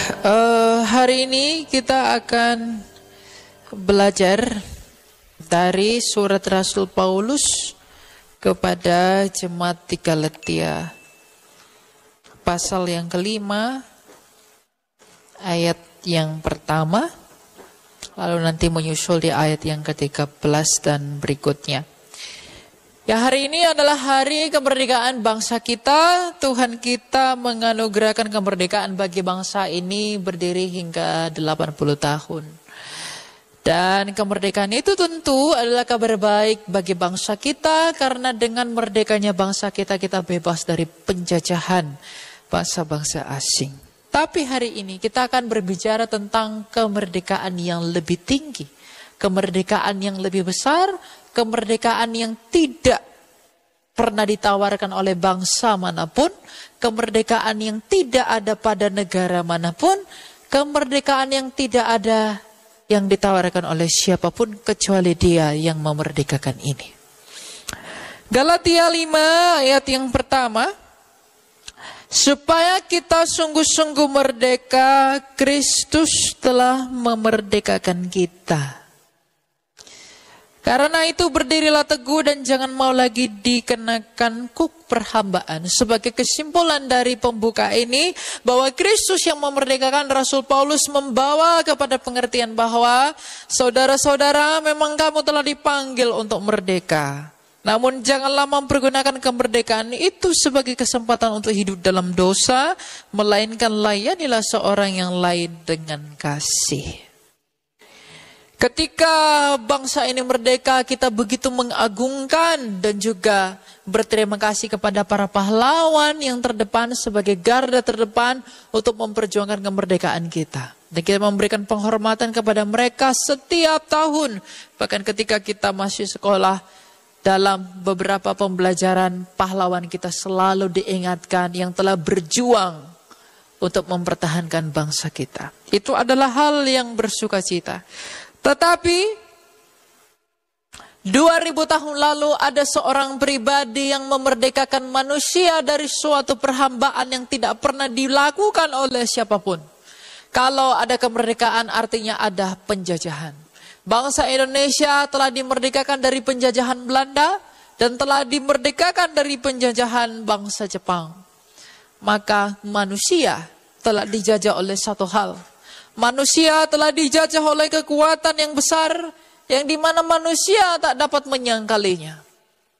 Hari ini kita akan belajar dari surat Rasul Paulus kepada jemaat di Galatia, pasal yang kelima, ayat yang pertama, lalu nanti menyusul di ayat yang ke-13 dan berikutnya. Ya, hari ini adalah hari kemerdekaan bangsa kita. Tuhan kita menganugerahkan kemerdekaan bagi bangsa ini berdiri hingga 80 tahun. Dan kemerdekaan itu tentu adalah kabar baik bagi bangsa kita, karena dengan merdekanya bangsa kita, kita bebas dari penjajahan bangsa-bangsa asing. Tapi hari ini kita akan berbicara tentang kemerdekaan yang lebih tinggi, kemerdekaan yang lebih besar, kemerdekaan yang tidak pernah ditawarkan oleh bangsa manapun, kemerdekaan yang tidak ada pada negara manapun, kemerdekaan yang tidak ada yang ditawarkan oleh siapapun kecuali Dia yang memerdekakan ini. Galatia 5 ayat yang pertama, supaya kita sungguh-sungguh merdeka, Kristus telah memerdekakan kita. Karena itu berdirilah teguh dan jangan mau lagi dikenakan kuk perhambaan. Sebagai kesimpulan dari pembuka ini, bahwa Kristus yang memerdekakan, Rasul Paulus membawa kepada pengertian bahwa saudara-saudara, memang kamu telah dipanggil untuk merdeka. Namun janganlah mempergunakan kemerdekaan itu sebagai kesempatan untuk hidup dalam dosa, melainkan layanilah seorang yang lain dengan kasih. Ketika bangsa ini merdeka, kita begitu mengagungkan dan juga berterima kasih kepada para pahlawan yang terdepan sebagai garda terdepan untuk memperjuangkan kemerdekaan kita. Dan kita memberikan penghormatan kepada mereka setiap tahun. Bahkan ketika kita masih sekolah, dalam beberapa pembelajaran, pahlawan kita selalu diingatkan yang telah berjuang untuk mempertahankan bangsa kita. Itu adalah hal yang bersukacita. Tetapi 2000 tahun lalu ada seorang pribadi yang memerdekakan manusia dari suatu perhambaan yang tidak pernah dilakukan oleh siapapun. Kalau ada kemerdekaan artinya ada penjajahan. Bangsa Indonesia telah dimerdekakan dari penjajahan Belanda dan telah dimerdekakan dari penjajahan bangsa Jepang. Maka manusia telah dijajah oleh satu hal. Manusia telah dijajah oleh kekuatan yang besar, yang dimana manusia tak dapat menyangkalinya.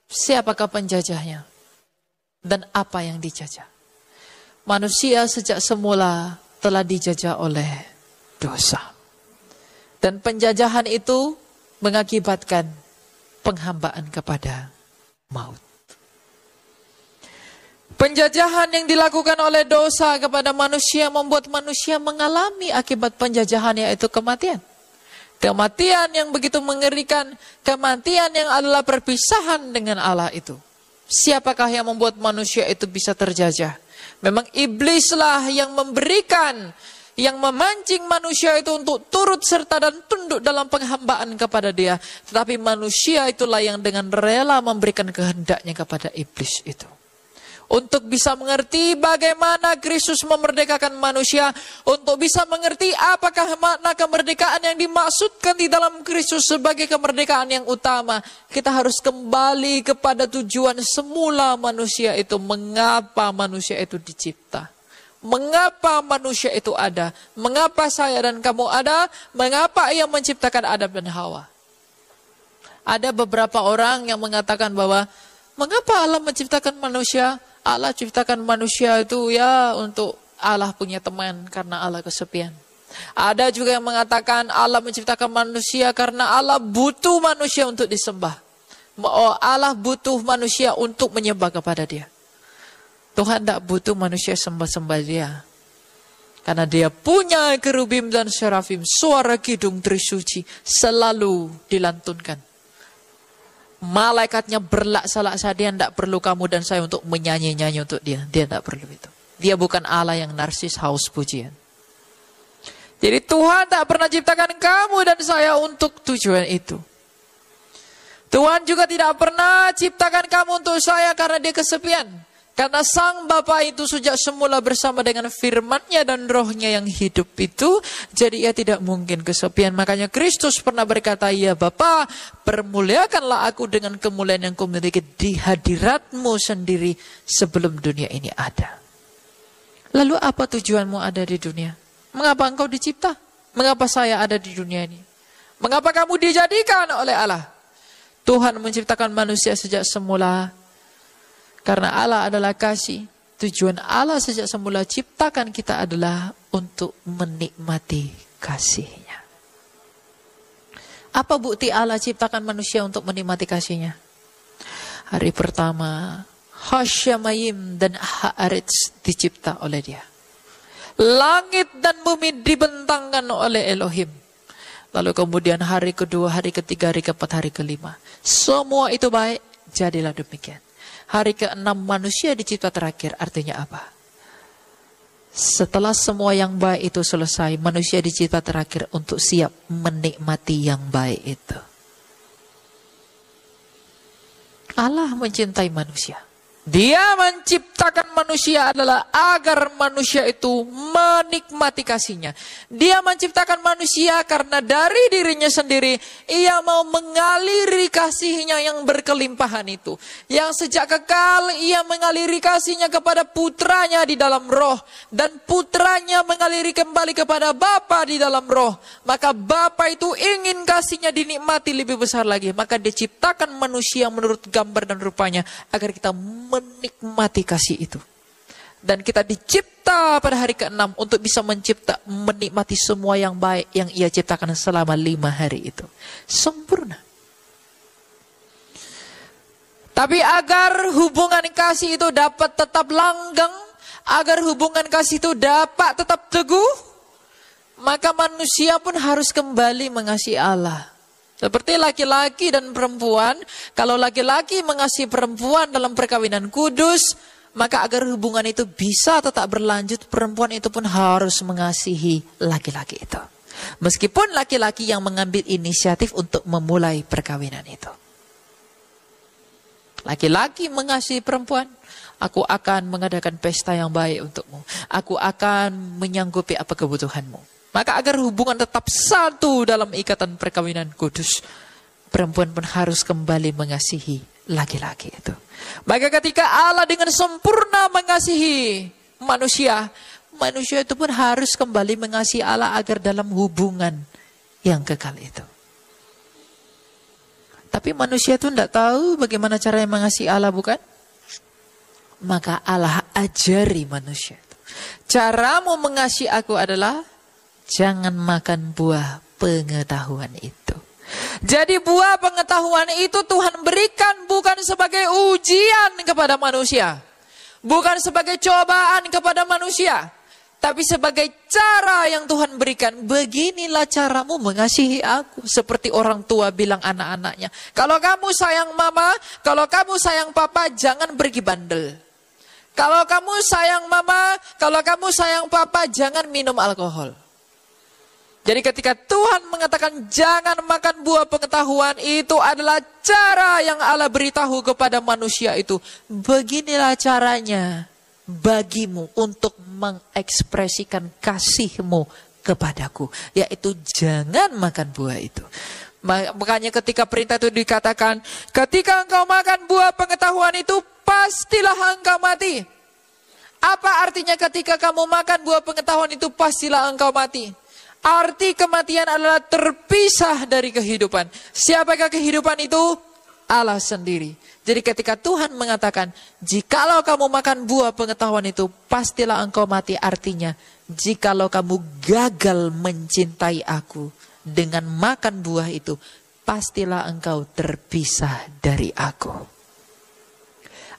Siapakah penjajahnya? Dan apa yang dijajah? Manusia sejak semula telah dijajah oleh dosa. Dan penjajahan itu mengakibatkan penghambaan kepada maut. Penjajahan yang dilakukan oleh dosa kepada manusia membuat manusia mengalami akibat penjajahan, yaitu kematian. Kematian yang begitu mengerikan, kematian yang adalah perpisahan dengan Allah itu. Siapakah yang membuat manusia itu bisa terjajah? Memang iblislah yang memberikan, yang memancing manusia itu untuk turut serta dan tunduk dalam penghambaan kepada Dia. Tetapi manusia itulah yang dengan rela memberikan kehendaknya kepada iblis itu. Untuk bisa mengerti bagaimana Kristus memerdekakan manusia, untuk bisa mengerti apakah makna kemerdekaan yang dimaksudkan di dalam Kristus sebagai kemerdekaan yang utama, kita harus kembali kepada tujuan semula manusia itu. Mengapa manusia itu dicipta? Mengapa manusia itu ada? Mengapa saya dan kamu ada? Mengapa Ia menciptakan Adam dan Hawa? Ada beberapa orang yang mengatakan bahwa mengapa Allah menciptakan manusia? Allah ciptakan manusia itu ya untuk Allah punya teman karena Allah kesepian. Ada juga yang mengatakan Allah menciptakan manusia karena Allah butuh manusia untuk disembah. Allah butuh manusia untuk menyembah kepada Dia. Tuhan tidak butuh manusia sembah-sembah Dia. Karena Dia punya kerubim dan serafim, suara kidung trisuci selalu dilantunkan. Malaikatnya berlaksa-laksa, Dia tidak perlu kamu dan saya untuk menyanyi-nyanyi untuk Dia. Dia tidak perlu itu. Dia bukan Allah yang narsis, haus pujian. Jadi Tuhan tak pernah ciptakan kamu dan saya untuk tujuan itu. Tuhan juga tidak pernah ciptakan kamu untuk saya karena Dia kesepian. Karena Sang Bapa itu sejak semula bersama dengan firman-Nya dan Roh-Nya yang hidup itu, jadi ia tidak mungkin kesepian. Makanya Kristus pernah berkata, ya Bapa, permuliakanlah aku dengan kemuliaan yang kumiliki di hadirat-Mu sendiri sebelum dunia ini ada. Lalu apa tujuanmu ada di dunia? Mengapa engkau dicipta? Mengapa saya ada di dunia ini? Mengapa kamu dijadikan oleh Allah? Tuhan menciptakan manusia sejak semula. Karena Allah adalah kasih. Tujuan Allah sejak semula ciptakan kita adalah untuk menikmati kasih-Nya. Apa bukti Allah ciptakan manusia untuk menikmati kasih-Nya? Hari pertama, Hasyamayim dan Haaretz dicipta oleh Dia. Langit dan bumi dibentangkan oleh Elohim. Lalu kemudian hari kedua, hari ketiga, hari keempat, hari kelima. Semua itu baik, jadilah demikian. Hari ke-6 manusia dicipta terakhir, artinya apa? Setelah semua yang baik itu selesai, manusia dicipta terakhir untuk siap menikmati yang baik itu. Allah mencintai manusia. Dia menciptakan manusia adalah agar manusia itu menikmati kasih-Nya. Dia menciptakan manusia karena dari dirinya sendiri, ia mau mengaliri kasih-Nya yang berkelimpahan itu. Yang sejak kekal ia mengaliri kasih-Nya kepada putranya di dalam roh. Dan putranya mengaliri kembali kepada Bapa di dalam roh. Maka Bapa itu ingin kasih-Nya dinikmati lebih besar lagi. Maka dia ciptakan manusia menurut gambar dan rupanya agar kita menikmati kasih itu. Dan kita dicipta pada hari ke-6 untuk bisa menikmati semua yang baik yang ia ciptakan selama 5 hari itu. Sempurna. Tapi agar hubungan kasih itu dapat tetap langgeng, agar hubungan kasih itu dapat tetap teguh, maka manusia pun harus kembali mengasihi Allah. Seperti laki-laki dan perempuan, kalau laki-laki mengasihi perempuan dalam perkawinan kudus, maka agar hubungan itu bisa tetap berlanjut, perempuan itu pun harus mengasihi laki-laki itu. Meskipun laki-laki yang mengambil inisiatif untuk memulai perkawinan itu. Laki-laki mengasihi perempuan, aku akan mengadakan pesta yang baik untukmu. Aku akan menyanggupi apa kebutuhanmu. Maka agar hubungan tetap satu dalam ikatan perkawinan kudus, perempuan pun harus kembali mengasihi laki-laki itu. Maka ketika Allah dengan sempurna mengasihi manusia, manusia itu pun harus kembali mengasihi Allah agar dalam hubungan yang kekal itu. Tapi manusia itu tidak tahu bagaimana caranya mengasihi Allah, bukan? Maka Allah ajari manusia itu. Caramu mengasihi aku adalah jangan makan buah pengetahuan itu. Jadi buah pengetahuan itu Tuhan berikan bukan sebagai ujian kepada manusia. Bukan sebagai cobaan kepada manusia. Tapi sebagai cara yang Tuhan berikan. Beginilah caramu mengasihi aku. Seperti orang tua bilang anak-anaknya. Kalau kamu sayang mama, kalau kamu sayang papa, jangan pergi bandel. Kalau kamu sayang mama, kalau kamu sayang papa, jangan minum alkohol. Jadi ketika Tuhan mengatakan jangan makan buah pengetahuan, itu adalah cara yang Allah beritahu kepada manusia itu. Beginilah caranya bagimu untuk mengekspresikan kasihmu kepadaku. Yaitu jangan makan buah itu. Makanya ketika perintah itu dikatakan, ketika engkau makan buah pengetahuan itu, pastilah engkau mati. Apa artinya ketika kamu makan buah pengetahuan itu, pastilah engkau mati? Arti kematian adalah terpisah dari kehidupan. Siapakah kehidupan itu? Allah sendiri. Jadi ketika Tuhan mengatakan, jikalau kamu makan buah pengetahuan itu, pastilah engkau mati. Artinya, jikalau kamu gagal mencintai aku dengan makan buah itu, pastilah engkau terpisah dari aku.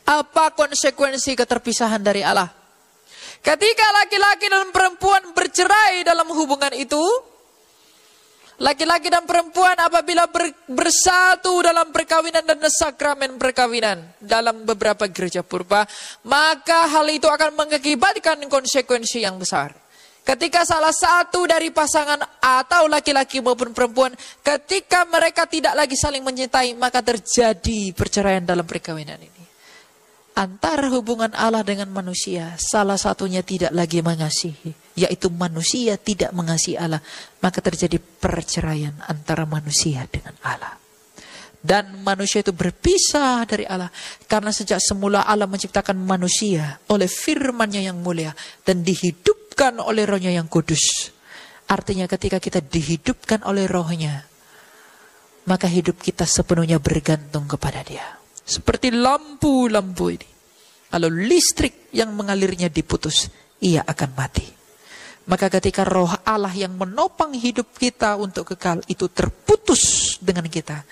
Apa konsekuensi keterpisahan dari Allah? Ketika laki-laki dan perempuan bercerai dalam hubungan itu, laki-laki dan perempuan apabila bersatu dalam perkawinan dan sakramen perkawinan dalam beberapa gereja purba, maka hal itu akan mengakibatkan konsekuensi yang besar. Ketika salah satu dari pasangan atau laki-laki maupun perempuan, ketika mereka tidak lagi saling mencintai, maka terjadi perceraian dalam perkawinan ini. Antara hubungan Allah dengan manusia, salah satunya tidak lagi mengasihi, yaitu manusia tidak mengasihi Allah, maka terjadi perceraian antara manusia dengan Allah. Dan manusia itu berpisah dari Allah, karena sejak semula Allah menciptakan manusia oleh firman-Nya yang mulia, dan dihidupkan oleh Roh-Nya yang kudus. Artinya ketika kita dihidupkan oleh Roh-Nya, maka hidup kita sepenuhnya bergantung kepada Dia. Seperti lampu-lampu ini. Kalau listrik yang mengalirnya diputus, ia akan mati. Maka ketika Roh Allah yang menopang hidup kita untuk kekal itu terputus dengan kita,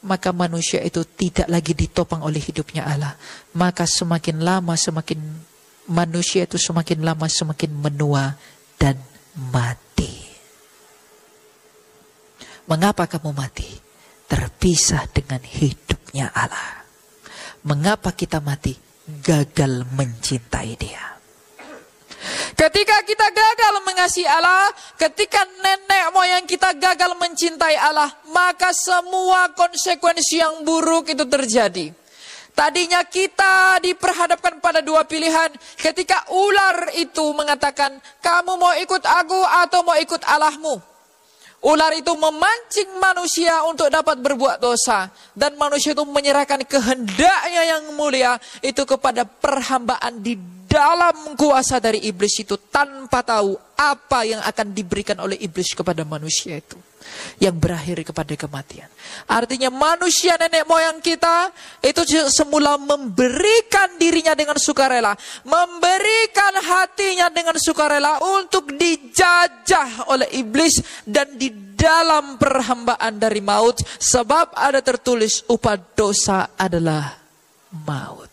maka manusia itu tidak lagi ditopang oleh hidupnya Allah. Maka semakin lama semakin manusia itu semakin lama semakin menua dan mati. Mengapa kamu mati? Terpisah dengan hidupnya Allah. Mengapa kita mati? Gagal mencintai Dia. Ketika kita gagal mengasihi Allah, ketika nenek moyang kita gagal mencintai Allah, maka semua konsekuensi yang buruk itu terjadi. Tadinya kita diperhadapkan pada dua pilihan. Ketika ular itu mengatakan, kamu mau ikut aku atau mau ikut Allahmu? Ular itu memancing manusia untuk dapat berbuat dosa. Dan manusia itu menyerahkan kehendaknya yang mulia itu kepada perhambaan di dalam kuasa dari iblis itu. Tanpa tahu apa yang akan diberikan oleh iblis kepada manusia itu. Yang berakhir kepada kematian. Artinya manusia nenek moyang kita itu semula memberikan dirinya dengan sukarela. Memberikan hatinya dengan sukarela untuk dijajah oleh iblis. Dan di dalam perhambaan dari maut. Sebab ada tertulis upah dosa adalah maut.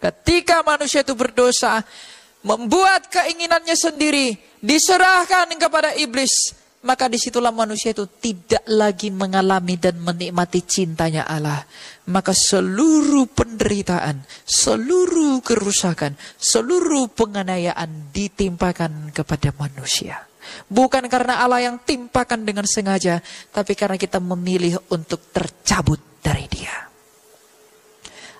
Ketika manusia itu berdosa, membuat keinginannya sendiri, diserahkan kepada iblis. Maka disitulah manusia itu tidak lagi mengalami dan menikmati cintanya Allah. Maka seluruh penderitaan, seluruh kerusakan, seluruh penganiayaan ditimpakan kepada manusia. Bukan karena Allah yang timpakan dengan sengaja, tapi karena kita memilih untuk tercabut dari Dia.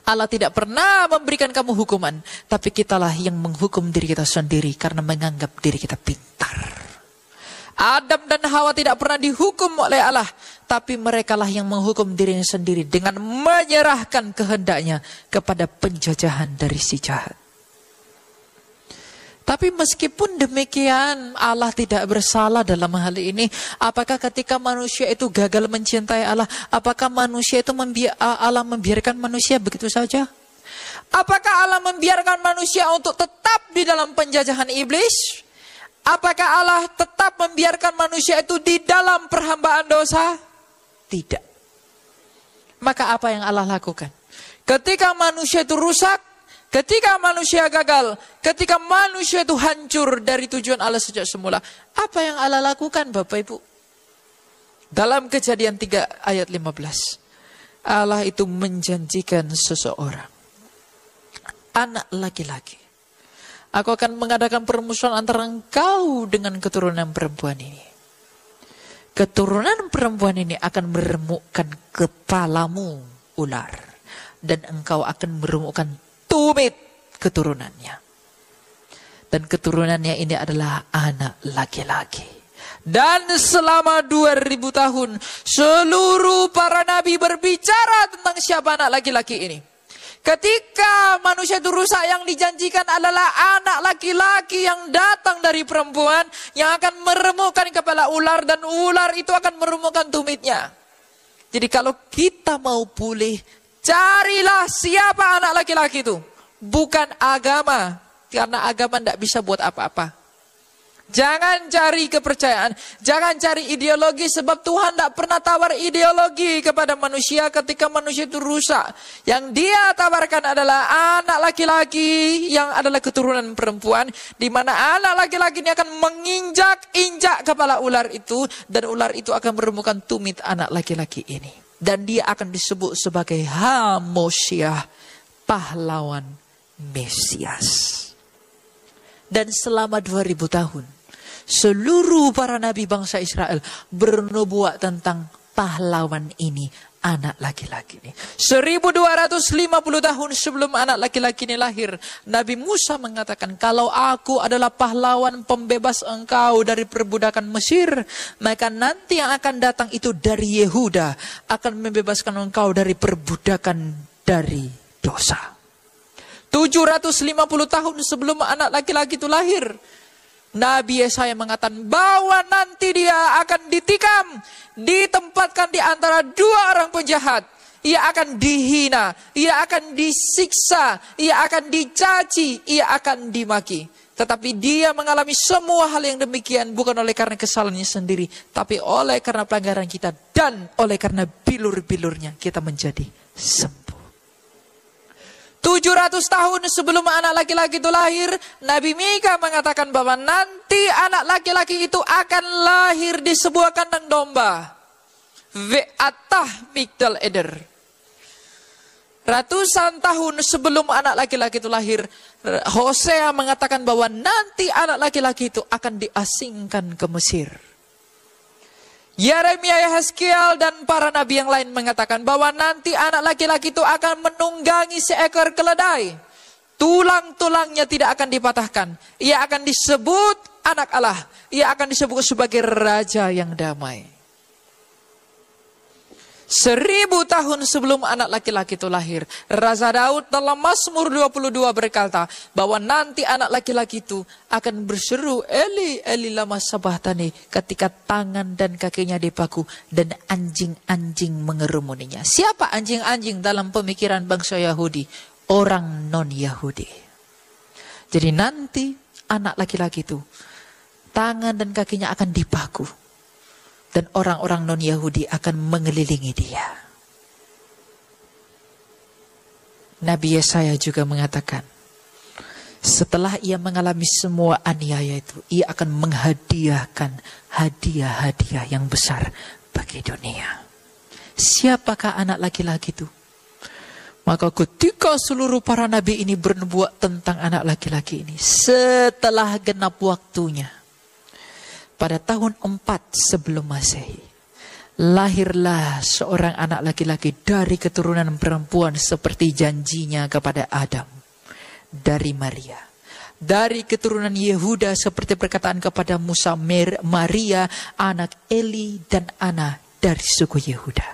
Allah tidak pernah memberikan kamu hukuman, tapi kitalah yang menghukum diri kita sendiri karena menganggap diri kita pintar. Adam dan Hawa tidak pernah dihukum oleh Allah, tapi merekalah yang menghukum dirinya sendiri dengan menyerahkan kehendaknya kepada penjajahan dari si jahat. Tapi meskipun demikian, Allah tidak bersalah dalam hal ini. Apakah ketika manusia itu gagal mencintai Allah, apakah manusia itu Allah membiarkan manusia begitu saja? Apakah Allah membiarkan manusia untuk tetap di dalam penjajahan iblis? Apakah Allah tetap membiarkan manusia itu di dalam perhambaan dosa? Tidak. Maka apa yang Allah lakukan? Ketika manusia itu rusak, ketika manusia gagal, ketika manusia itu hancur dari tujuan Allah sejak semula, apa yang Allah lakukan Bapak Ibu? Dalam Kejadian 3 ayat 15, Allah itu menjanjikan seseorang, anak laki-laki. Aku akan mengadakan permusuhan antara engkau dengan keturunan perempuan ini. Keturunan perempuan ini akan meremukkan kepalamu ular. Dan engkau akan meremukkan tumit keturunannya. Dan keturunannya ini adalah anak laki-laki. Dan selama 2000 tahun seluruh para nabi berbicara tentang siapa anak laki-laki ini. Ketika manusia itu rusak, yang dijanjikan adalah anak laki-laki yang datang dari perempuan yang akan meremukkan kepala ular dan ular itu akan meremukkan tumitnya. Jadi kalau kita mau pulih, carilah siapa anak laki-laki itu. Bukan agama, karena agama tidak bisa buat apa-apa. Jangan cari kepercayaan, jangan cari ideologi, sebab Tuhan tidak pernah tawar ideologi kepada manusia ketika manusia itu rusak. Yang Dia tawarkan adalah anak laki-laki yang adalah keturunan perempuan, di mana anak laki-laki ini akan menginjak-injak kepala ular itu, dan ular itu akan meremukkan tumit anak laki-laki ini. Dan dia akan disebut sebagai Hamosyah, pahlawan Mesias. Dan selama 2000 tahun, seluruh para nabi bangsa Israel bernubuat tentang pahlawan ini anak laki-laki ini. 1250 tahun sebelum anak laki-laki ini lahir, Nabi Musa mengatakan, kalau aku adalah pahlawan pembebas engkau dari perbudakan Mesir, maka nanti yang akan datang itu dari Yehuda akan membebaskan engkau dari perbudakan dari dosa. 750 tahun sebelum anak laki-laki itu lahir, Nabi Yesaya mengatakan bahwa nanti dia akan ditikam, ditempatkan di antara dua orang penjahat. Ia akan dihina, ia akan disiksa, ia akan dicaci, ia akan dimaki. Tetapi dia mengalami semua hal yang demikian bukan oleh karena kesalahannya sendiri, tapi oleh karena pelanggaran kita dan oleh karena bilur-bilurnya kita menjadi sembuh. 700 tahun sebelum anak laki-laki itu lahir, Nabi Mika mengatakan bahwa nanti anak laki-laki itu akan lahir di sebuah kandang domba. Ve'atah Migdal Eder. Ratusan tahun sebelum anak laki-laki itu lahir, Hosea mengatakan bahwa nanti anak laki-laki itu akan diasingkan ke Mesir. Yeremia, Yehezkiel dan para nabi yang lain mengatakan bahwa nanti anak laki-laki itu akan menunggangi seekor keledai. Tulang-tulangnya tidak akan dipatahkan. Ia akan disebut anak Allah. Ia akan disebut sebagai raja yang damai. 1000 tahun sebelum anak laki-laki itu lahir, Raja Daud dalam Mazmur 22 berkata bahwa nanti anak laki-laki itu akan berseru, Eli, Eli lama sabachthani, ketika tangan dan kakinya dipaku dan anjing-anjing mengerumuninya. Siapa anjing-anjing dalam pemikiran bangsa Yahudi? Orang non-Yahudi. Jadi nanti anak laki-laki itu tangan dan kakinya akan dipaku. Dan orang-orang non-Yahudi akan mengelilingi dia. Nabi Yesaya juga mengatakan, setelah ia mengalami semua aniaya itu, ia akan menghadiahkan hadiah-hadiah yang besar bagi dunia. Siapakah anak laki-laki itu? Maka ketika seluruh para nabi ini bernubuat tentang anak laki-laki ini, setelah genap waktunya, pada tahun 4 sebelum Masehi, lahirlah seorang anak laki-laki dari keturunan perempuan seperti janjinya kepada Adam, dari Maria. Dari keturunan Yehuda seperti perkataan kepada Musa, Maria anak Eli dan Ana dari suku Yehuda.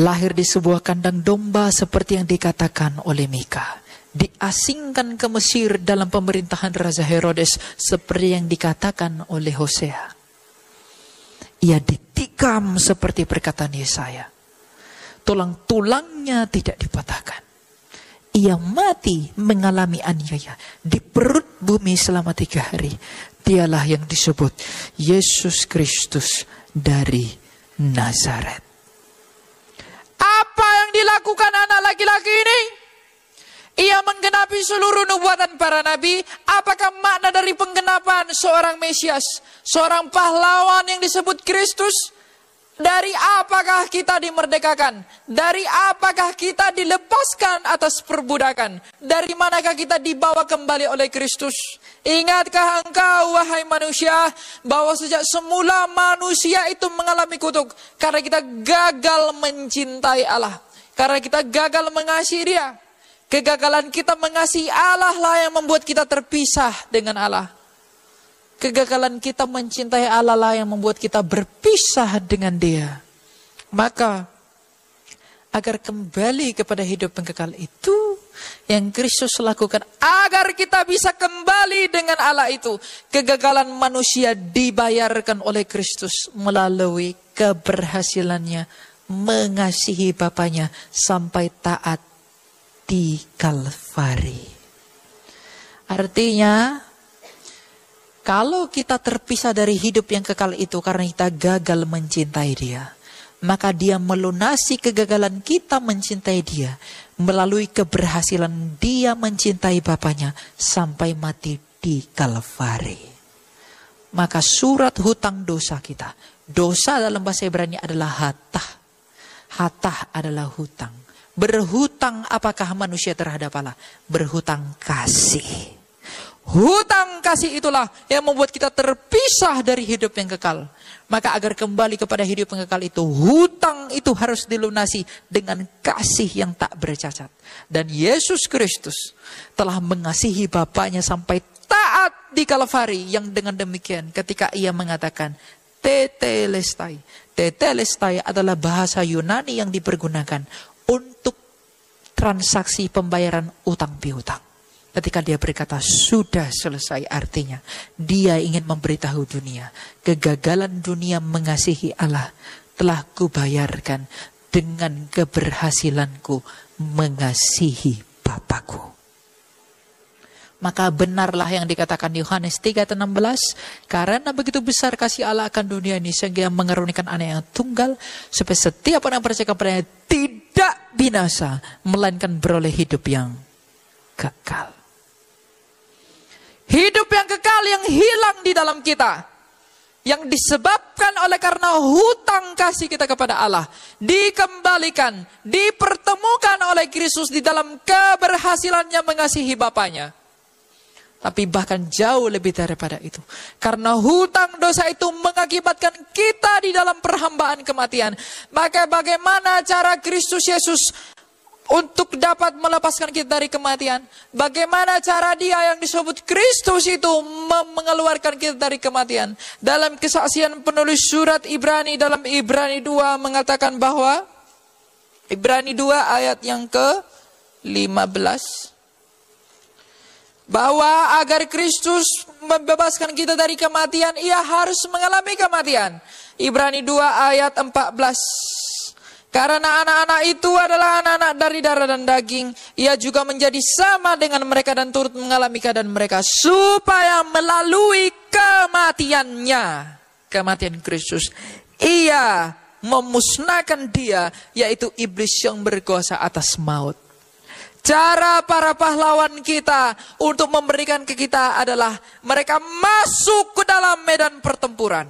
Lahir di sebuah kandang domba seperti yang dikatakan oleh Mika. Diasingkan ke Mesir dalam pemerintahan Raja Herodes seperti yang dikatakan oleh Hosea. Ia ditikam seperti perkataan Yesaya. Tulang-tulangnya tidak dipatahkan. Ia mati mengalami aniaya di perut bumi selama 3 hari. Dialah yang disebut Yesus Kristus dari Nazaret. Apa yang dilakukan anak laki-laki ini? Ia menggenapi seluruh nubuatan para nabi. Apakah makna dari penggenapan seorang Mesias, seorang pahlawan yang disebut Kristus? Dari apakah kita dimerdekakan? Dari apakah kita dilepaskan atas perbudakan? Dari manakah kita dibawa kembali oleh Kristus? Ingatkah engkau, wahai manusia, bahwa sejak semula manusia itu mengalami kutuk karena kita gagal mencintai Allah, karena kita gagal mengasihi Dia. Kegagalan kita mengasihi Allah lah yang membuat kita terpisah dengan Allah. Kegagalan kita mencintai Allah lah yang membuat kita berpisah dengan Dia. Maka agar kembali kepada hidup yang kekal itu yang Kristus lakukan, agar kita bisa kembali dengan Allah itu, kegagalan manusia dibayarkan oleh Kristus melalui keberhasilannya mengasihi Bapaknya sampai taat di Kalvari. Artinya, kalau kita terpisah dari hidup yang kekal itu karena kita gagal mencintai Dia, maka Dia melunasi kegagalan kita mencintai Dia melalui keberhasilan Dia mencintai Bapaknya sampai mati di Kalvari. Maka surat hutang dosa kita, dosa dalam bahasa Ibrani adalah hatah. Hatah adalah hutang. Berhutang apakah manusia terhadap Allah? Berhutang kasih. Hutang kasih itulah yang membuat kita terpisah dari hidup yang kekal. Maka agar kembali kepada hidup yang kekal itu, hutang itu harus dilunasi dengan kasih yang tak bercacat. Dan Yesus Kristus telah mengasihi Bapaknya sampai taat di Kalvari, yang dengan demikian ketika ia mengatakan tetelestai. Tetelestai adalah bahasa Yunani yang dipergunakan untuk transaksi pembayaran utang piutang. Ketika dia berkata sudah selesai, artinya dia ingin memberitahu dunia, kegagalan dunia mengasihi Allah telah kubayarkan dengan keberhasilanku mengasihi Bapakku. Maka benarlah yang dikatakan Yohanes 3:16, karena begitu besar kasih Allah akan dunia ini sehingga mengaruniakan anak yang tunggal, supaya setiap orang yang percaya kepadanya tidak binasa, melainkan beroleh hidup yang kekal. Hidup yang kekal yang hilang di dalam kita, yang disebabkan oleh karena hutang kasih kita kepada Allah, dikembalikan, dipertemukan oleh Kristus di dalam keberhasilannya mengasihi Bapaknya. Tapi bahkan jauh lebih daripada itu, karena hutang dosa itu mengakibatkan kita di dalam perhambaan kematian. Maka bagaimana cara Kristus Yesus untuk dapat melepaskan kita dari kematian? Bagaimana cara dia yang disebut Kristus itu mengeluarkan kita dari kematian? Dalam kesaksian penulis surat Ibrani, dalam Ibrani 2 mengatakan bahwa, Ibrani 2 ayat yang ke-15, bahwa agar Kristus membebaskan kita dari kematian, ia harus mengalami kematian. Ibrani 2 ayat 14. Karena anak-anak itu adalah anak-anak dari darah dan daging, ia juga menjadi sama dengan mereka dan turut mengalami keadaan mereka, supaya melalui kematiannya, kematian Kristus, ia memusnahkan dia, yaitu iblis yang berkuasa atas maut. Cara para pahlawan kita untuk memberikan ke kita adalah mereka masuk ke dalam medan pertempuran.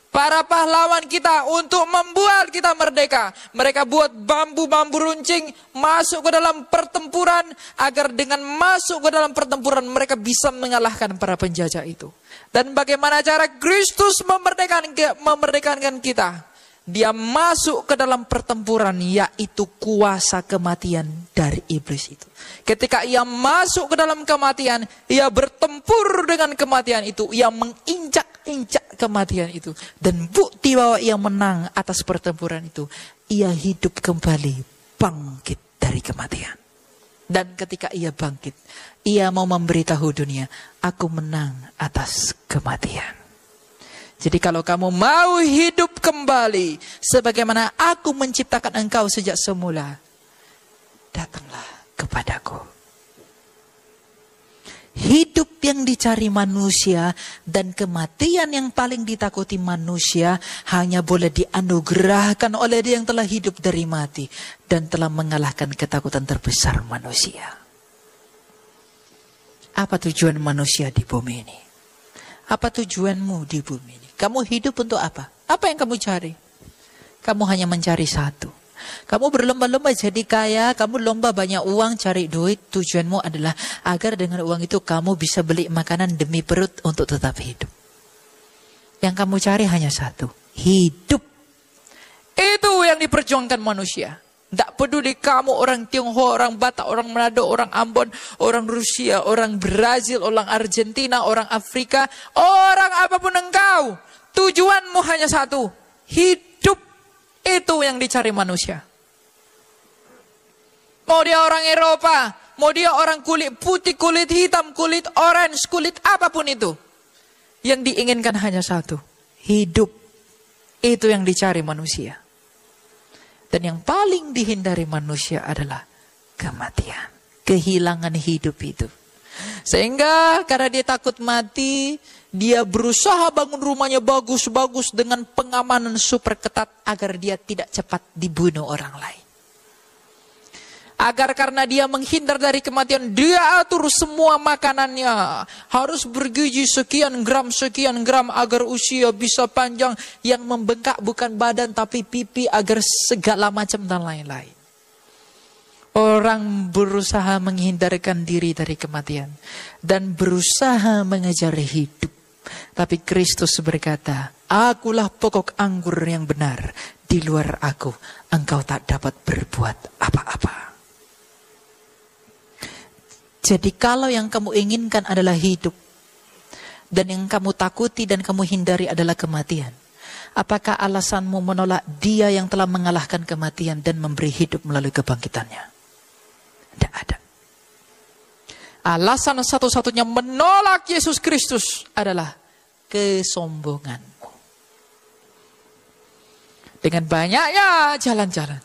Para pahlawan kita untuk membuat kita merdeka, mereka buat bambu-bambu runcing, masuk ke dalam pertempuran, agar dengan masuk ke dalam pertempuran mereka bisa mengalahkan para penjajah itu. Dan bagaimana cara Kristus memerdekakan kita? Dia masuk ke dalam pertempuran, yaitu kuasa kematian dari iblis itu. Ketika ia masuk ke dalam kematian, ia bertempur dengan kematian itu, ia menginjak-injak kematian itu. Dan bukti bahwa ia menang atas pertempuran itu, ia hidup kembali, bangkit dari kematian. Dan ketika ia bangkit, ia mau memberitahu dunia, aku menang atas kematian. Jadi kalau kamu mau hidup kembali sebagaimana aku menciptakan engkau sejak semula, datanglah kepadaku. Hidup yang dicari manusia dan kematian yang paling ditakuti manusia hanya boleh dianugerahkan oleh Dia yang telah hidup dari mati dan telah mengalahkan ketakutan terbesar manusia. Apa tujuan manusia di bumi ini? Apa tujuanmu di bumi ini? Kamu hidup untuk apa? Apa yang kamu cari? Kamu hanya mencari satu. Kamu berlomba-lomba jadi kaya, kamu lomba banyak uang, cari duit. Tujuanmu adalah agar dengan uang itu kamu bisa beli makanan demi perut untuk tetap hidup. Yang kamu cari hanya satu, hidup. Itu yang diperjuangkan manusia. Tidak peduli kamu orang Tionghoa, orang Batak, orang Manado, orang Ambon, orang Rusia, orang Brazil, orang Argentina, orang Afrika, orang apapun engkau. Tujuanmu hanya satu, hidup. Itu yang dicari manusia. Mau dia orang Eropa, mau dia orang kulit putih, kulit hitam, kulit orange, kulit apapun itu. Yang diinginkan hanya satu, hidup. Itu yang dicari manusia. Dan yang paling dihindari manusia adalah kematian. Kehilangan hidup itu. Sehingga karena dia takut mati, dia berusaha bangun rumahnya bagus-bagus dengan pengamanan super ketat agar dia tidak cepat dibunuh orang lain. Agar karena dia menghindar dari kematian, dia atur semua makanannya. Harus bergizi sekian gram agar usia bisa panjang. Yang membengkak bukan badan tapi pipi agar segala macam dan lain-lain. Orang berusaha menghindarkan diri dari kematian dan berusaha mengejar hidup. Tapi Kristus berkata, akulah pokok anggur yang benar. Di luar aku, engkau tak dapat berbuat apa-apa. Jadi kalau yang kamu inginkan adalah hidup, dan yang kamu takuti dan kamu hindari adalah kematian, apakah alasanmu menolak Dia yang telah mengalahkan kematian dan memberi hidup melalui kebangkitannya? Tidak ada. Alasan satu-satunya menolak Yesus Kristus adalah kesombonganmu. Dengan banyaknya jalan-jalan.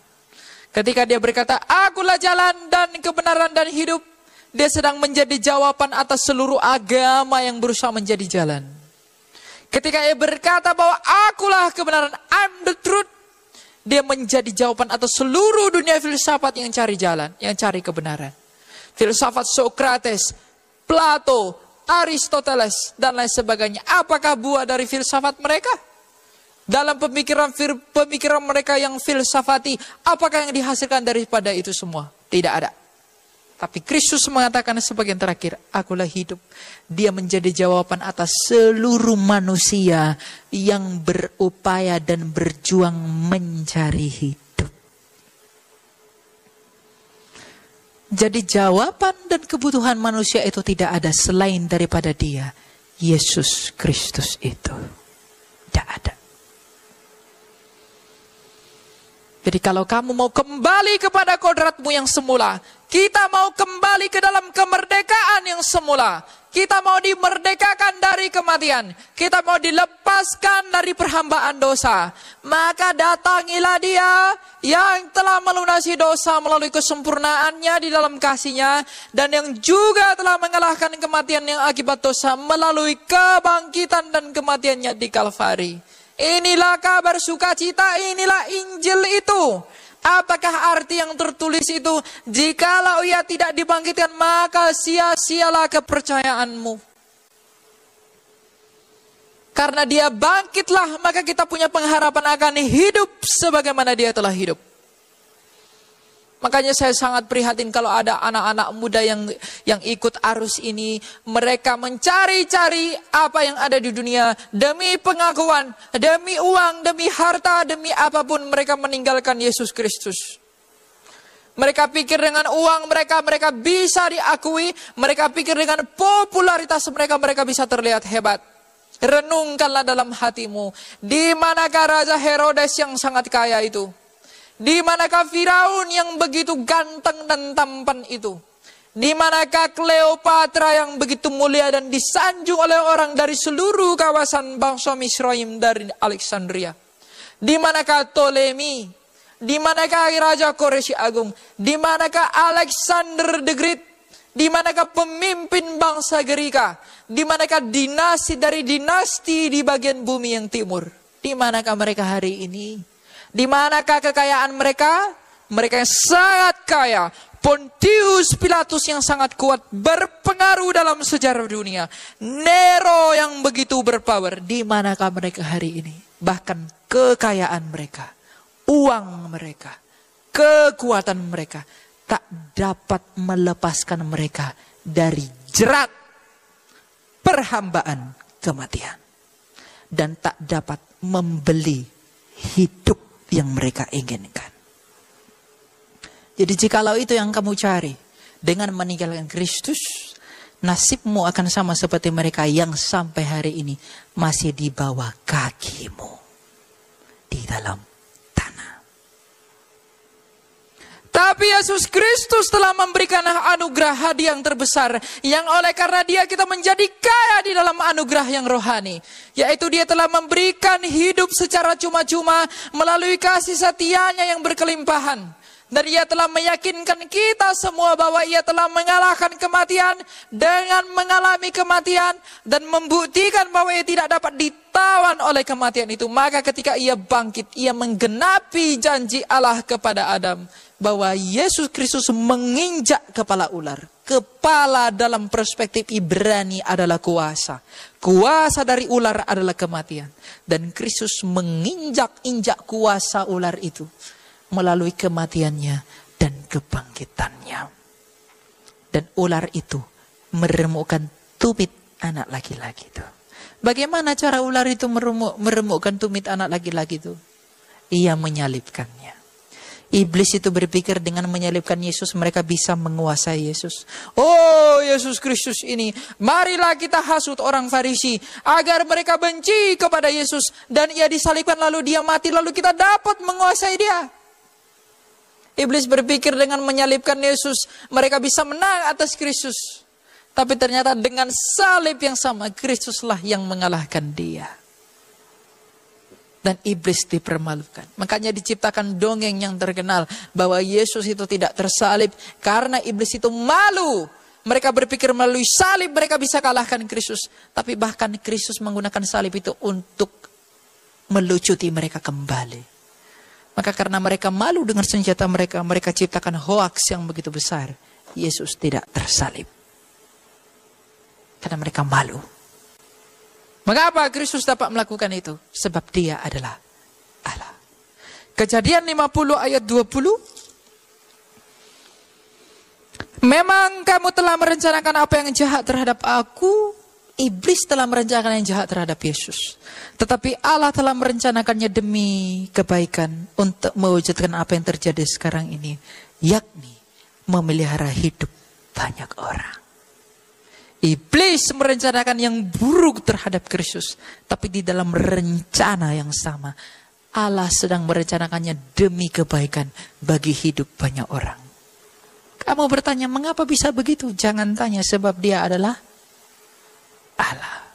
Ketika dia berkata, akulah jalan dan kebenaran dan hidup, dia sedang menjadi jawaban atas seluruh agama yang berusaha menjadi jalan. Ketika ia berkata bahwa akulah kebenaran, I'm the truth, dia menjadi jawaban atas seluruh dunia filsafat yang cari jalan, yang cari kebenaran. Filsafat Socrates, Plato, Aristoteles, dan lain sebagainya. Apakah buah dari filsafat mereka? Dalam pemikiran mereka yang filsafati, apakah yang dihasilkan daripada itu semua? Tidak ada. Tapi Kristus mengatakan sebagian terakhir, akulah hidup. Dia menjadi jawaban atas seluruh manusia yang berupaya dan berjuang mencari hidup. Jadi jawaban dan kebutuhan manusia itu tidak ada selain daripada Dia, Yesus Kristus itu. Tidak ada. Jadi kalau kamu mau kembali kepada kodratmu yang semula, kita mau kembali ke dalam kemerdekaan yang semula, kita mau dimerdekakan dari kematian, kita mau dilepaskan dari perhambaan dosa, maka datangilah Dia yang telah melunasi dosa melalui kesempurnaannya di dalam kasih-Nya, dan yang juga telah mengalahkan kematian yang akibat dosa melalui kebangkitan dan kematiannya di Kalvari. Inilah kabar sukacita, inilah Injil itu. Apakah arti yang tertulis itu? Jikalau ia tidak dibangkitkan, maka sia-sialah kepercayaanmu. Karena Dia bangkitlah, maka kita punya pengharapan akan hidup sebagaimana Dia telah hidup. Makanya saya sangat prihatin kalau ada anak-anak muda yang ikut arus ini. Mereka mencari-cari apa yang ada di dunia. Demi pengakuan, demi uang, demi harta, demi apapun mereka meninggalkan Yesus Kristus. Mereka pikir dengan uang mereka bisa diakui. Mereka pikir dengan popularitas mereka bisa terlihat hebat. Renungkanlah dalam hatimu. Di manakah Raja Herodes yang sangat kaya itu? Di manakah Firaun yang begitu ganteng dan tampan itu? Di manakah Kleopatra yang begitu mulia dan disanjung oleh orang dari seluruh kawasan bangsa Misraim dari Alexandria? Di manakah Ptolemy? Di manakah Raja Koreshi Agung? Di manakah Alexander the Great? Di manakah pemimpin bangsa Gerika? Di manakah dinasti dari dinasti di bagian bumi yang timur? Di manakah mereka hari ini? Di manakah kekayaan mereka? Mereka yang sangat kaya. Pontius Pilatus yang sangat kuat, berpengaruh dalam sejarah dunia. Nero yang begitu berpower. Di manakah mereka hari ini? Bahkan kekayaan mereka, uang mereka, kekuatan mereka tak dapat melepaskan mereka dari jerat perhambaan kematian. Dan tak dapat membeli hidup yang mereka inginkan. Jadi jikalau itu yang kamu cari, dengan meninggalkan Kristus, nasibmu akan sama seperti mereka yang sampai hari ini masih di bawah kakimu, di dalam tanah. Tapi Yesus Kristus telah memberikan anugerah hadiah yang terbesar, yang oleh karena Dia kita menjadi kaya di dalam anugerah yang rohani. Yaitu Dia telah memberikan hidup secara cuma-cuma melalui kasih setia-Nya yang berkelimpahan. Dan Ia telah meyakinkan kita semua bahwa Ia telah mengalahkan kematian dengan mengalami kematian dan membuktikan bahwa Ia tidak dapat ditawan oleh kematian itu. Maka ketika Ia bangkit, Ia menggenapi janji Allah kepada Adam bahwa Yesus Kristus menginjak kepala ular. Kepala dalam perspektif Ibrani adalah kuasa. Kuasa dari ular adalah kematian. Dan Kristus menginjak-injak kuasa ular itu melalui kematiannya dan kebangkitannya. Dan ular itu meremukkan tumit anak laki-laki itu. Bagaimana cara ular itu meremukkan tumit anak laki-laki itu? Ia menyalibkannya. Iblis itu berpikir dengan menyalibkan Yesus mereka bisa menguasai Yesus. Oh, Yesus Kristus ini, marilah kita hasut orang Farisi agar mereka benci kepada Yesus dan ia disalibkan lalu dia mati lalu kita dapat menguasai dia. Iblis berpikir dengan menyalibkan Yesus mereka bisa menang atas Kristus. Tapi ternyata dengan salib yang sama Kristuslah yang mengalahkan dia. Dan iblis dipermalukan. Makanya diciptakan dongeng yang terkenal bahwa Yesus itu tidak tersalib karena iblis itu malu. Mereka berpikir melalui salib mereka bisa kalahkan Kristus. Tapi bahkan Kristus menggunakan salib itu untuk melucuti mereka kembali. Maka karena mereka malu dengan senjata mereka, mereka ciptakan hoaks yang begitu besar. Yesus tidak tersalib. Karena mereka malu. Mengapa Kristus dapat melakukan itu? Sebab dia adalah Allah. Kejadian 50 ayat 20. Memang kamu telah merencanakan apa yang jahat terhadap aku. Iblis telah merencanakan yang jahat terhadap Yesus. Tetapi Allah telah merencanakannya demi kebaikan. Untuk mewujudkan apa yang terjadi sekarang ini. Yakni memelihara hidup banyak orang. Iblis merencanakan yang buruk terhadap Kristus. Tapi di dalam rencana yang sama. Allah sedang merencanakannya demi kebaikan bagi hidup banyak orang. Kamu bertanya, mengapa bisa begitu? Jangan tanya, sebab dia adalah Allah.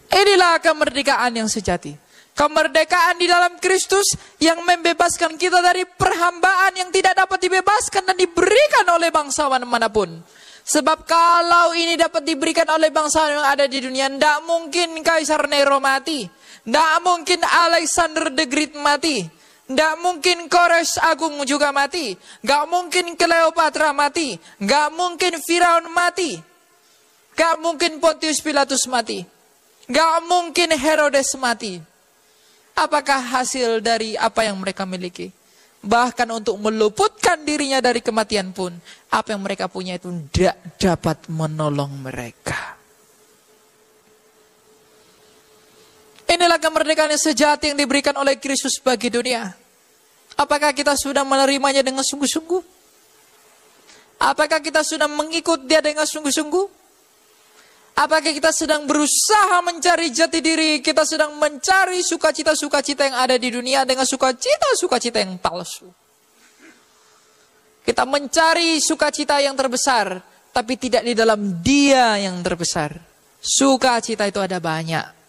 Inilah kemerdekaan yang sejati. Kemerdekaan di dalam Kristus yang membebaskan kita dari perhambaan yang tidak dapat dibebaskan dan diberikan oleh bangsawan manapun. Sebab kalau ini dapat diberikan oleh bangsa yang ada di dunia, tidak mungkin Kaisar Nero mati. Tidak mungkin Alexander the Great mati. Tidak mungkin Kores Agung juga mati. Tidak mungkin Cleopatra mati. Tidak mungkin Firaun mati. Tidak mungkin Pontius Pilatus mati. Tidak mungkin Herodes mati. Apakah hasil dari apa yang mereka miliki? Bahkan untuk meluputkan dirinya dari kematian pun, apa yang mereka punya itu tidak dapat menolong mereka. Inilah kemerdekaan yang sejati yang diberikan oleh Kristus bagi dunia. Apakah kita sudah menerimanya dengan sungguh-sungguh? Apakah kita sudah mengikut dia dengan sungguh-sungguh? Apakah kita sedang berusaha mencari jati diri? Kita sedang mencari sukacita-sukacita yang ada di dunia dengan sukacita-sukacita yang palsu. Kita mencari sukacita yang terbesar, tapi tidak di dalam Dia yang terbesar. Sukacita itu ada banyak.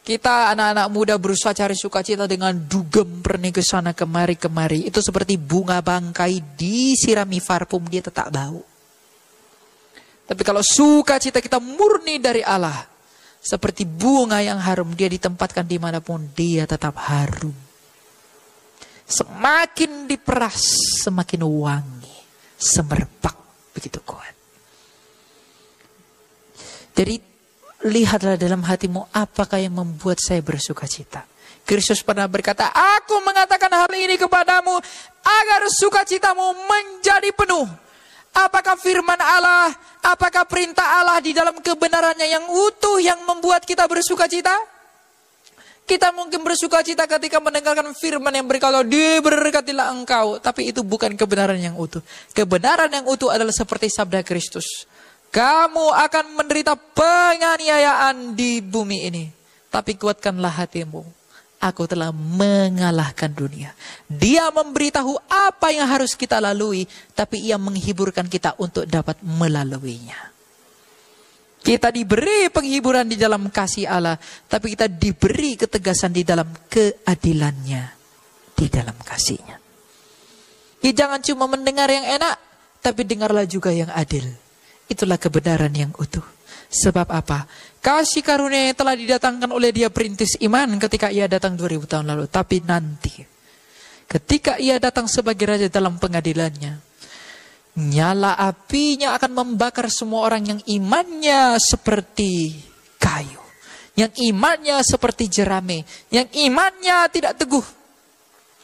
Kita anak-anak muda berusaha cari sukacita dengan dugem perni ke sana kemari-kemari. Itu seperti bunga bangkai disirami parfum, dia tetap bau. Tapi kalau sukacita kita murni dari Allah, seperti bunga yang harum, dia ditempatkan dimanapun, dia tetap harum. Semakin diperas, semakin wangi, semerbak, begitu kuat. Jadi lihatlah dalam hatimu, apakah yang membuat saya bersukacita. Kristus pernah berkata, aku mengatakan hal ini kepadamu, agar sukacitamu menjadi penuh. Apakah firman Allah, apakah perintah Allah di dalam kebenarannya yang utuh yang membuat kita bersukacita? Kita mungkin bersukacita ketika mendengarkan firman yang berkata, diberkatilah engkau. Tapi itu bukan kebenaran yang utuh. Kebenaran yang utuh adalah seperti sabda Kristus. Kamu akan menderita penganiayaan di bumi ini. Tapi kuatkanlah hatimu. Aku telah mengalahkan dunia. Dia memberitahu apa yang harus kita lalui, tapi ia menghiburkan kita untuk dapat melaluinya. Kita diberi penghiburan di dalam kasih Allah, tapi kita diberi ketegasan di dalam keadilannya, di dalam kasihnya. Jadi jangan cuma mendengar yang enak, tapi dengarlah juga yang adil. Itulah kebenaran yang utuh. Sebab apa? Kasih karunia yang telah didatangkan oleh Dia perintis iman ketika ia datang 2000 tahun lalu. Tapi nanti, ketika ia datang sebagai Raja dalam pengadilannya, nyala apinya akan membakar semua orang yang imannya seperti kayu. Yang imannya seperti jerami. Yang imannya tidak teguh.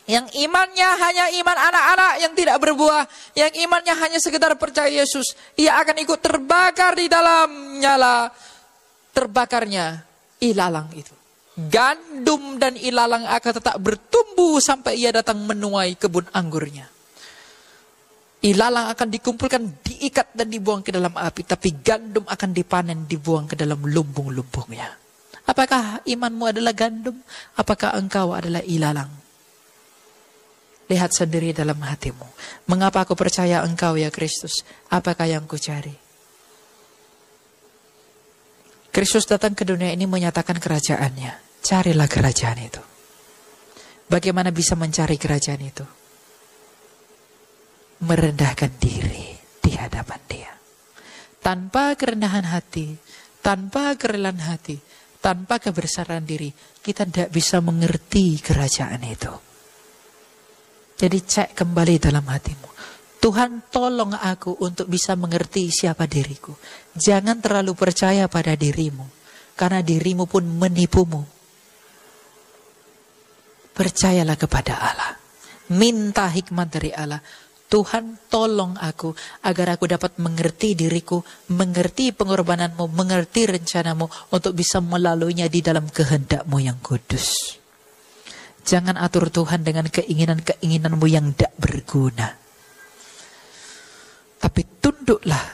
Yang imannya hanya iman anak-anak yang tidak berbuah. Yang imannya hanya sekedar percaya Yesus. Ia akan ikut terbakar di dalam nyala terbakarnya ilalang itu. Gandum dan ilalang akan tetap bertumbuh sampai ia datang menuai kebun anggurnya. Ilalang akan dikumpulkan, diikat dan dibuang ke dalam api. Tapi gandum akan dipanen, dibuang ke dalam lumbung-lumbungnya. Apakah imanmu adalah gandum? Apakah engkau adalah ilalang? Lihat sendiri dalam hatimu. Mengapa aku percaya engkau ya Kristus? Apakah yang ku cari? Kristus datang ke dunia ini menyatakan kerajaannya. Carilah kerajaan itu. Bagaimana bisa mencari kerajaan itu? Merendahkan diri di hadapan Dia. Tanpa kerendahan hati, tanpa kerelaan hati, tanpa kebesaran diri, kita tidak bisa mengerti kerajaan itu. Jadi cek kembali dalam hatimu. Tuhan tolong aku untuk bisa mengerti siapa diriku. Jangan terlalu percaya pada dirimu. Karena dirimu pun menipumu. Percayalah kepada Allah. Minta hikmat dari Allah. Tuhan tolong aku agar aku dapat mengerti diriku, mengerti pengorbananmu, mengerti rencanamu untuk bisa melaluinya di dalam kehendakmu yang kudus. Jangan atur Tuhan dengan keinginan-keinginanmu yang tidak berguna. Tapi tunduklah,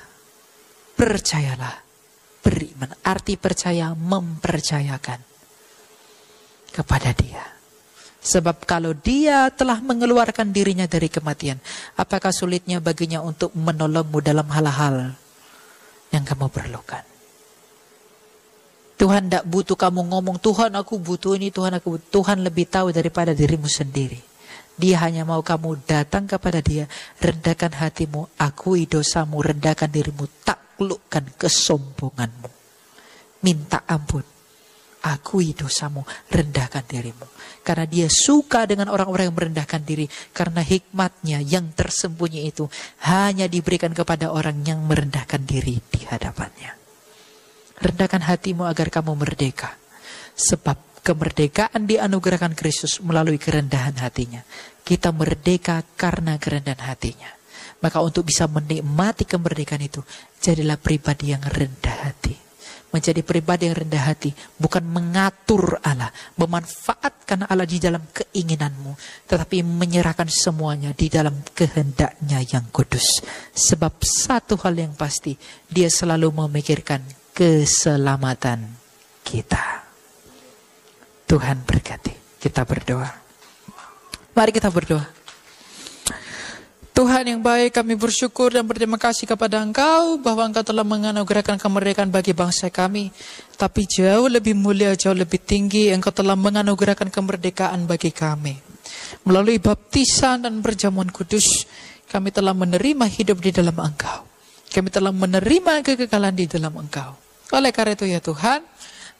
percayalah, beriman. Arti percaya, mempercayakan kepada Dia. Sebab kalau Dia telah mengeluarkan dirinya dari kematian, apakah sulitnya baginya untuk menolongmu dalam hal-hal yang kamu perlukan? Tuhan tidak butuh kamu ngomong, Tuhan aku butuh ini, Tuhan aku butuh. Tuhan lebih tahu daripada dirimu sendiri. Dia hanya mau kamu datang kepada Dia, rendahkan hatimu, akui dosamu, rendahkan dirimu, taklukkan kesombonganmu. Minta ampun, akui dosamu, rendahkan dirimu. Karena Dia suka dengan orang-orang yang merendahkan diri. Karena hikmatnya yang tersembunyi itu hanya diberikan kepada orang yang merendahkan diri di hadapannya. Rendahkan hatimu agar kamu merdeka. Sebab kemerdekaan dianugerahkan Kristus melalui kerendahan hatinya. Kita merdeka karena kerendahan hatinya. Maka untuk bisa menikmati kemerdekaan itu, jadilah pribadi yang rendah hati. Menjadi pribadi yang rendah hati bukan mengatur Allah, memanfaatkan Allah di dalam keinginanmu, tetapi menyerahkan semuanya di dalam kehendaknya yang kudus. Sebab satu hal yang pasti, Dia selalu memikirkan keselamatan kita. Tuhan berkati. Kita berdoa. Mari kita berdoa. Tuhan yang baik, kami bersyukur dan berterima kasih kepada Engkau bahwa Engkau telah menganugerahkan kemerdekaan bagi bangsa kami. Tapi jauh lebih mulia, jauh lebih tinggi, Engkau telah menganugerahkan kemerdekaan bagi kami. Melalui baptisan dan perjamuan kudus, kami telah menerima hidup di dalam Engkau. Kami telah menerima kekekalan di dalam Engkau. Oleh karena itu ya Tuhan,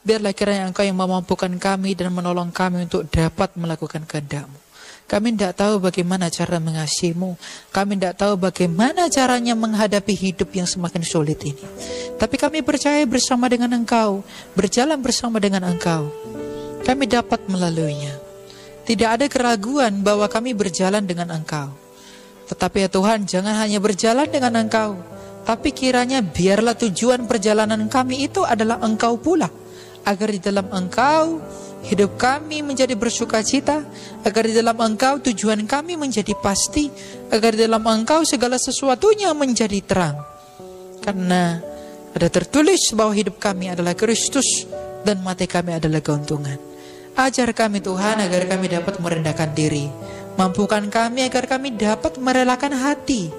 biarlah kiranya Engkau yang memampukan kami dan menolong kami untuk dapat melakukan kehendak-Mu. Kami tidak tahu bagaimana cara mengasihi-Mu. Kami tidak tahu bagaimana caranya menghadapi hidup yang semakin sulit ini. Tapi kami percaya bersama dengan Engkau, berjalan bersama dengan Engkau, kami dapat melaluinya. Tidak ada keraguan bahwa kami berjalan dengan Engkau. Tetapi ya Tuhan, jangan hanya berjalan dengan Engkau, tapi kiranya biarlah tujuan perjalanan kami itu adalah Engkau pula. Agar di dalam Engkau hidup kami menjadi bersukacita, agar di dalam Engkau tujuan kami menjadi pasti, agar di dalam Engkau segala sesuatunya menjadi terang. Karena ada tertulis bahwa hidup kami adalah Kristus dan mati kami adalah keuntungan. Ajar kami Tuhan agar kami dapat merendahkan diri. Mampukan kami agar kami dapat merelakan hati.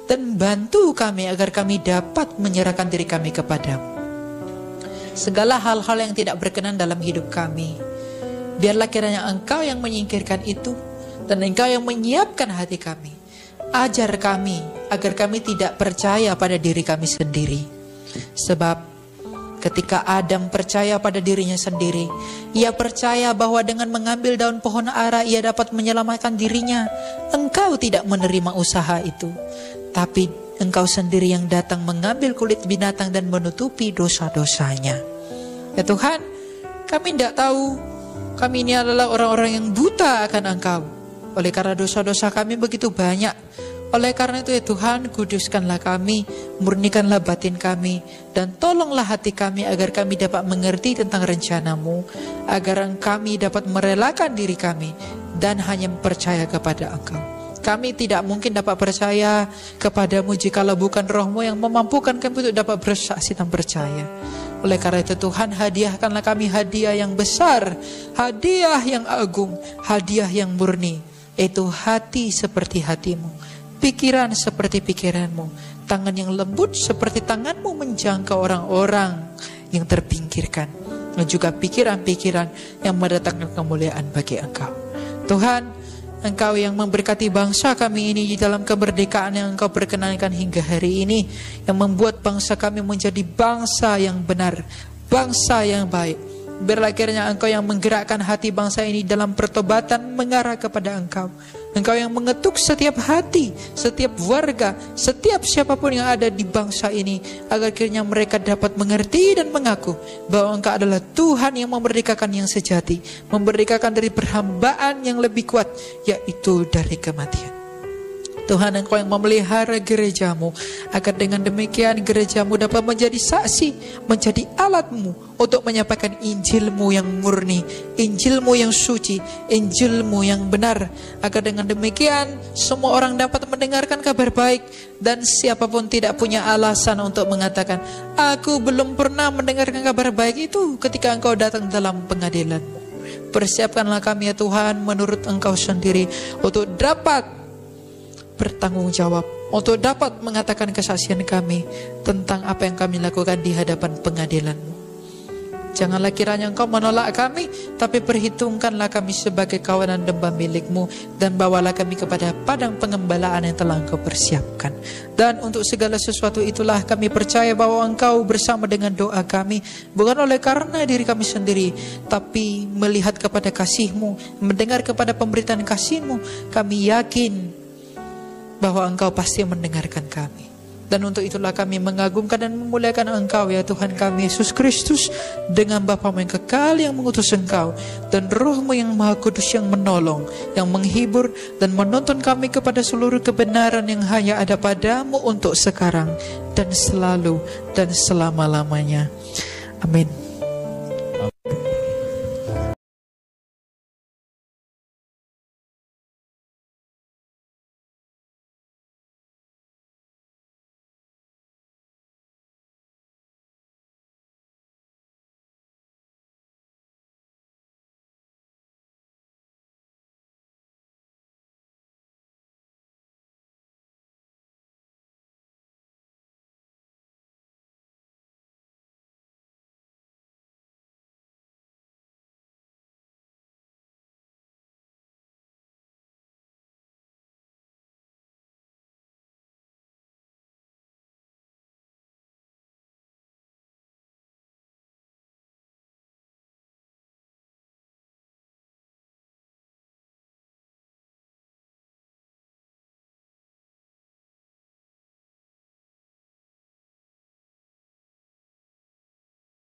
Dan bantu kami agar kami dapat menyerahkan diri kami kepadamu. Segala hal-hal yang tidak berkenan dalam hidup kami, biarlah kiranya Engkau yang menyingkirkan itu, dan Engkau yang menyiapkan hati kami. Ajar kami agar kami tidak percaya pada diri kami sendiri. Sebab ketika Adam percaya pada dirinya sendiri, ia percaya bahwa dengan mengambil daun pohon ara ia dapat menyelamatkan dirinya. Engkau tidak menerima usaha itu, tapi Engkau sendiri yang datang mengambil kulit binatang dan menutupi dosa-dosanya. Ya Tuhan, kami tidak tahu. Kami ini adalah orang-orang yang buta akan Engkau. oleh karena dosa-dosa kami begitu banyak. Oleh karena itu ya Tuhan, kuduskanlah kami, murnikanlah batin kami, dan tolonglah hati kami agar kami dapat mengerti tentang rencana-Mu, agar kami dapat merelakan diri kami dan hanya percaya kepada Engkau. Kami tidak mungkin dapat percaya kepadamu jikalau bukan Roh-Mu yang memampukan kami untuk dapat bersaksi dan percaya. Oleh karena itu Tuhan, hadiahkanlah kami hadiah yang besar, hadiah yang agung, hadiah yang murni, yaitu hati seperti hati-Mu, pikiran seperti pikiran-Mu, tangan yang lembut seperti tangan-Mu menjangkau orang-orang yang terpinggirkan, dan juga pikiran-pikiran yang mendatangkan kemuliaan bagi Engkau. Tuhan, Engkau yang memberkati bangsa kami ini di dalam kemerdekaan yang Engkau perkenankan hingga hari ini, yang membuat bangsa kami menjadi bangsa yang benar, bangsa yang baik. Biarlah kiranya Engkau yang menggerakkan hati bangsa ini dalam pertobatan mengarah kepada Engkau. Engkau yang mengetuk setiap hati, setiap warga, setiap siapapun yang ada di bangsa ini, agar kiranya mereka dapat mengerti dan mengaku bahwa Engkau adalah Tuhan yang memerdekakan yang sejati, memerdekakan dari perhambaan yang lebih kuat, yaitu dari kematian. Tuhan, Engkau yang memelihara gereja-Mu, agar dengan demikian gereja-Mu dapat menjadi saksi, menjadi alat-Mu untuk menyampaikan Injil-Mu yang murni, Injil-Mu yang suci, Injil-Mu yang benar. Agar dengan demikian semua orang dapat mendengarkan kabar baik, dan siapapun tidak punya alasan untuk mengatakan, aku belum pernah mendengarkan kabar baik itu ketika Engkau datang dalam pengadilan-Mu. Persiapkanlah kami ya Tuhan menurut Engkau sendiri untuk dapat bertanggung jawab, untuk dapat mengatakan kesaksian kami tentang apa yang kami lakukan di hadapan pengadilan-Mu. Janganlah kiranya Engkau menolak kami, tapi perhitungkanlah kami sebagai kawanan domba milik-Mu, dan bawalah kami kepada padang pengembalaan yang telah Engkau persiapkan. Dan untuk segala sesuatu itulah kami percaya bahwa Engkau bersama dengan doa kami, bukan oleh karena diri kami sendiri, tapi melihat kepada kasih-Mu, mendengar kepada pemberitaan kasih-Mu, kami yakin bahwa Engkau pasti mendengarkan kami. Dan untuk itulah kami mengagungkan dan memuliakan Engkau ya Tuhan kami Yesus Kristus, dengan Bapa-Mu yang kekal yang mengutus Engkau, dan Roh-Mu yang Maha Kudus yang menolong, yang menghibur dan menuntun kami kepada seluruh kebenaran yang hanya ada padamu untuk sekarang dan selalu dan selama-lamanya. Amin.